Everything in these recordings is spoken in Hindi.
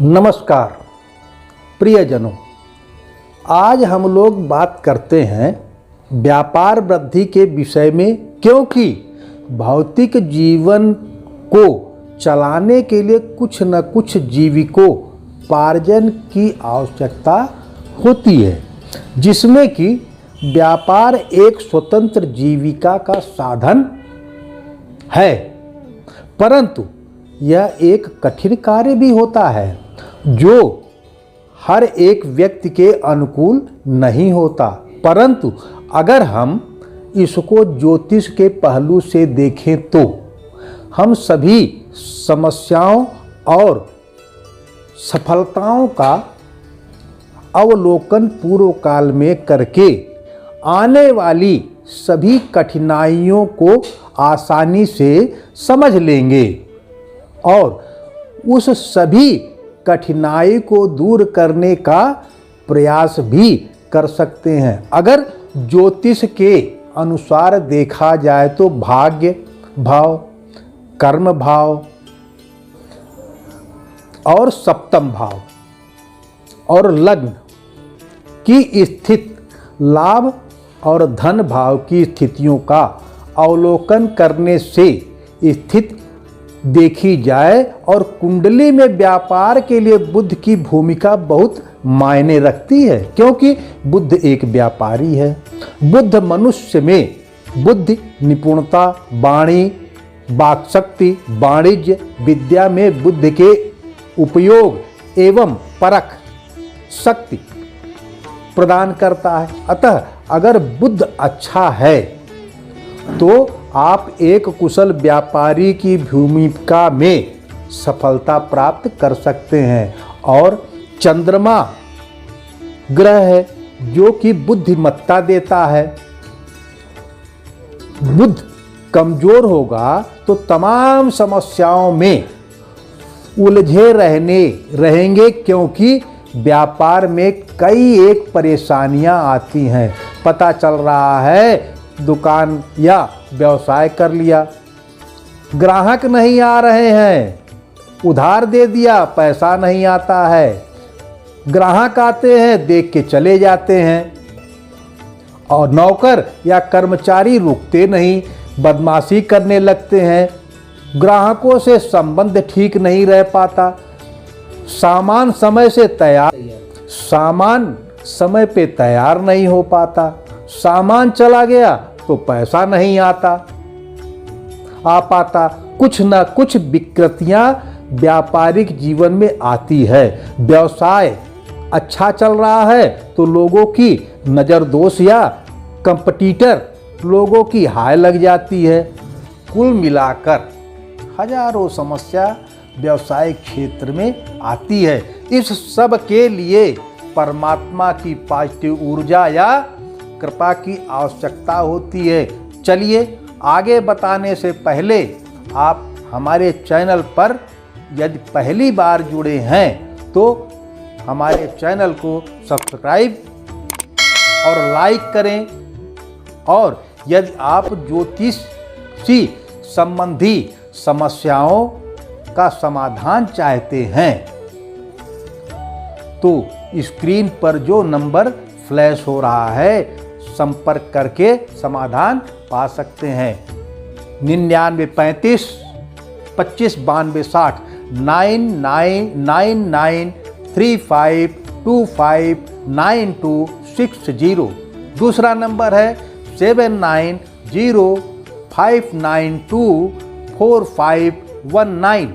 नमस्कार प्रियजनों, आज हम लोग बात करते हैं व्यापार वृद्धि के विषय में, क्योंकि भौतिक जीवन को चलाने के लिए कुछ न कुछ जीविकोपार्जन की आवश्यकता होती है, जिसमें कि व्यापार एक स्वतंत्र जीविका का साधन है। परंतु यह एक कठिन कार्य भी होता है जो हर एक व्यक्ति के अनुकूल नहीं होता। परंतु अगर हम इसको ज्योतिष के पहलू से देखें तो हम सभी समस्याओं और सफलताओं का अवलोकन पूर्व काल में करके आने वाली सभी कठिनाइयों को आसानी से समझ लेंगे और उस सभी कठिनाई को दूर करने का प्रयास भी कर सकते हैं। अगर ज्योतिष के अनुसार देखा जाए तो भाग्य भाव, कर्म भाव और सप्तम भाव और लग्न की स्थिति, लाभ और धन भाव की स्थितियों का अवलोकन करने से स्थिति देखी जाए और कुंडली में व्यापार के लिए बुध की भूमिका बहुत मायने रखती है, क्योंकि बुध एक व्यापारी है। बुध मनुष्य में बुद्धि, निपुणता, वाणी, वाक्शक्ति, वाणिज्य विद्या में बुद्धि के उपयोग एवं परख शक्ति प्रदान करता है। अतः अगर बुध अच्छा है तो आप एक कुशल व्यापारी की भूमिका में सफलता प्राप्त कर सकते हैं। और चंद्रमा ग्रह है जो कि बुद्धिमत्ता देता है। बुध कमजोर होगा तो तमाम समस्याओं में उलझे रहेंगे, क्योंकि व्यापार में कई एक परेशानियां आती हैं। पता चल रहा है दुकान या व्यवसाय कर लिया, ग्राहक नहीं आ रहे हैं, उधार दे दिया, पैसा नहीं आता है, ग्राहक आते हैं देख के चले जाते हैं, और नौकर या कर्मचारी रुकते नहीं, बदमाशी करने लगते हैं, ग्राहकों से संबंध ठीक नहीं रह पाता, सामान समय पे तैयार नहीं हो पाता, सामान चला गया तो पैसा नहीं आ पाता। कुछ न कुछ विकृतियां व्यापारिक जीवन में आती है। व्यवसाय अच्छा चल रहा है तो लोगों की नज़र दोष या कंपटीटर लोगों की हाय लग जाती है। कुल मिलाकर हजारों समस्या व्यवसायिक क्षेत्र में आती है। इस सब के लिए परमात्मा की पॉजिटिव ऊर्जा या कृपा की आवश्यकता होती है। चलिए आगे बताने से पहले आप हमारे चैनल पर यदि पहली बार जुड़े हैं तो हमारे चैनल को सब्सक्राइब और लाइक करें, और यदि आप ज्योतिषी संबंधी समस्याओं का समाधान चाहते हैं तो स्क्रीन पर जो नंबर फ्लैश हो रहा है संपर्क करके समाधान पा सकते हैं। 9935 25 92 60 9935259260। दूसरा नंबर है 7905924519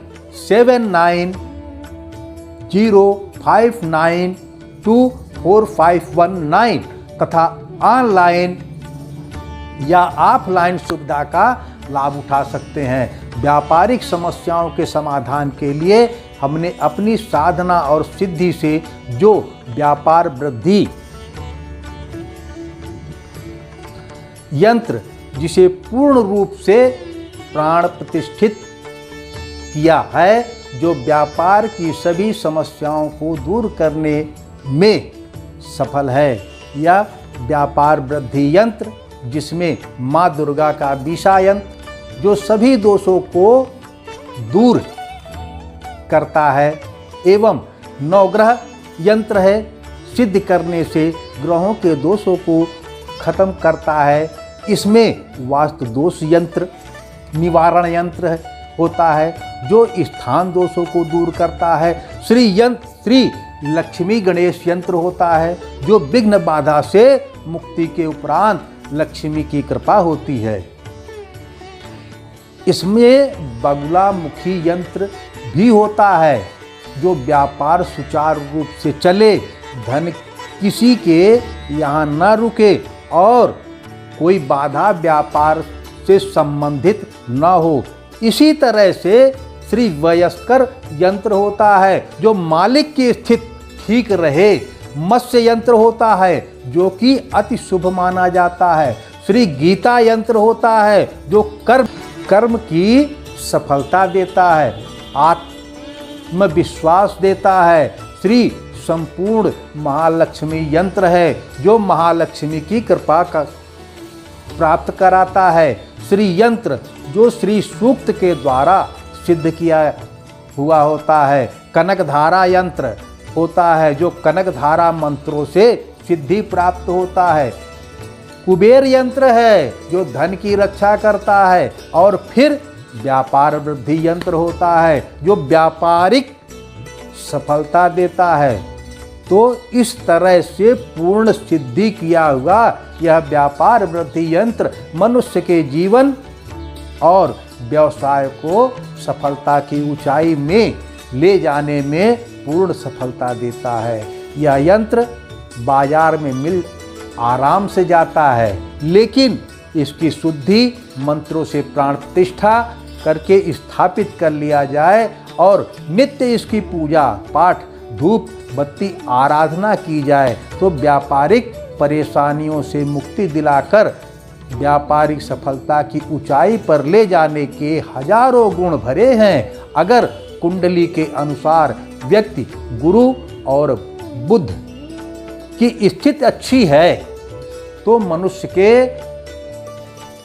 7905924519 तथा ऑनलाइन या ऑफलाइन सुविधा का लाभ उठा सकते हैं। व्यापारिक समस्याओं के समाधान के लिए हमने अपनी साधना और सिद्धि से जो व्यापार वृद्धि यंत्र, जिसे पूर्ण रूप से प्राण प्रतिष्ठित किया है, जो व्यापार की सभी समस्याओं को दूर करने में सफल है, या व्यापार वृद्धि यंत्र जिसमें माँ दुर्गा का विषा यंत्र जो सभी दोषों को दूर करता है एवं नवग्रह यंत्र है, सिद्ध करने से ग्रहों के दोषों को खत्म करता है। इसमें वास्तु दोष यंत्र, निवारण यंत्र होता है जो स्थान दोषों को दूर करता है। श्री लक्ष्मी गणेश यंत्र होता है जो विघ्न बाधा से मुक्ति के उपरांत लक्ष्मी की कृपा होती है। इसमें बगुलामुखी यंत्र भी होता है जो व्यापार सुचारू रूप से चले, धन किसी के यहाँ न रुके और कोई बाधा व्यापार से संबंधित न हो। इसी तरह से श्री वयस्कर यंत्र होता है जो मालिक की स्थिति ठीक रहे। मत्स्य यंत्र होता है जो कि अति शुभ माना जाता है। श्री गीता यंत्र होता है जो कर्म की सफलता देता है, आत्मविश्वास देता है। श्री संपूर्ण महालक्ष्मी यंत्र है जो महालक्ष्मी की कृपा का प्राप्त कराता है। श्री यंत्र जो श्री सूक्त के द्वारा सिद्ध किया हुआ होता है। कनकधारा यंत्र होता है जो कनकधारा मंत्रों से सिद्धि प्राप्त होता है। कुबेर यंत्र है जो धन की रक्षा करता है। और फिर व्यापार वृद्धि यंत्र होता है जो व्यापारिक सफलता देता है। तो इस तरह से पूर्ण सिद्धि किया हुआ यह व्यापार वृद्धि यंत्र मनुष्य के जीवन और व्यवसाय को सफलता की ऊंचाई में ले जाने में पूर्ण सफलता देता है। यह यंत्र बाजार में मिल आराम से जाता है, लेकिन इसकी शुद्धि मंत्रों से प्राण प्रतिष्ठा करके स्थापित कर लिया जाए और नित्य इसकी पूजा पाठ धूप बत्ती आराधना की जाए तो व्यापारिक परेशानियों से मुक्ति दिलाकर व्यापारिक सफलता की ऊंचाई पर ले जाने के हजारों गुण भरे हैं। अगर कुंडली के अनुसार व्यक्ति गुरु और बुध की स्थिति अच्छी है तो मनुष्य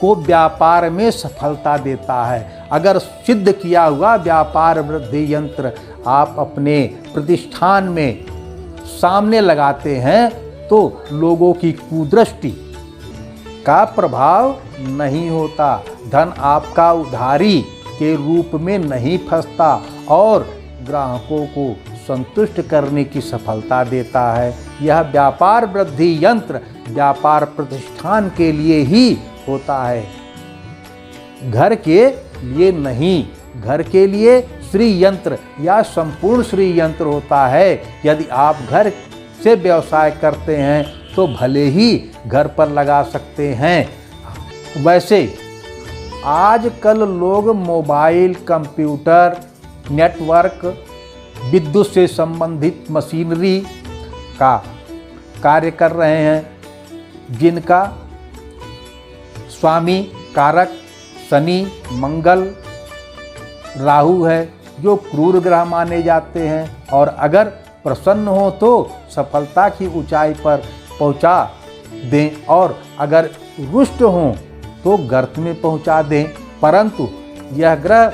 को व्यापार में सफलता देता है। अगर सिद्ध किया हुआ व्यापार वृद्धि यंत्र आप अपने प्रतिष्ठान में सामने लगाते हैं तो लोगों की कुदृष्टि का प्रभाव नहीं होता, धन आपका उधारी के रूप में नहीं फंसता और ग्राहकों को संतुष्ट करने की सफलता देता है। यह व्यापार वृद्धि यंत्र व्यापार प्रतिष्ठान के लिए ही होता है, घर के लिए नहीं। घर के लिए श्री यंत्र या संपूर्ण श्री यंत्र होता है। यदि आप घर से व्यवसाय करते हैं तो भले ही घर पर लगा सकते हैं। वैसे आजकल लोग मोबाइल, कंप्यूटर, नेटवर्क, विद्युत से संबंधित मशीनरी का कार्य कर रहे हैं जिनका स्वामी कारक शनि, मंगल, राहु है जो क्रूर ग्रह माने जाते हैं। और अगर प्रसन्न हो तो सफलता की ऊंचाई पर पहुंचा दें और अगर रुष्ट हों तो गर्त में पहुंचा दें। परंतु यह ग्रह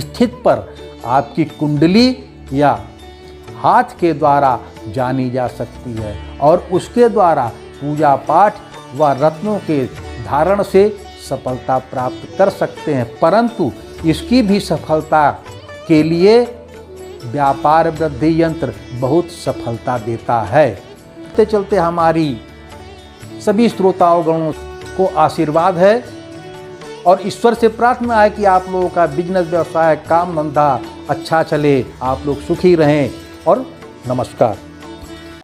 स्थित पर आपकी कुंडली या हाथ के द्वारा जानी जा सकती है और उसके द्वारा पूजा पाठ व रत्नों के धारण से सफलता प्राप्त कर सकते हैं। परंतु इसकी भी सफलता के लिए व्यापार वृद्धि यंत्र बहुत सफलता देता है। चलते चलते हमारी सभी श्रोताओं गणों को आशीर्वाद है और ईश्वर से प्रार्थना है कि आप लोगों का बिजनेस, व्यवसाय, काम धंधा अच्छा चले, आप लोग सुखी रहें और नमस्कार।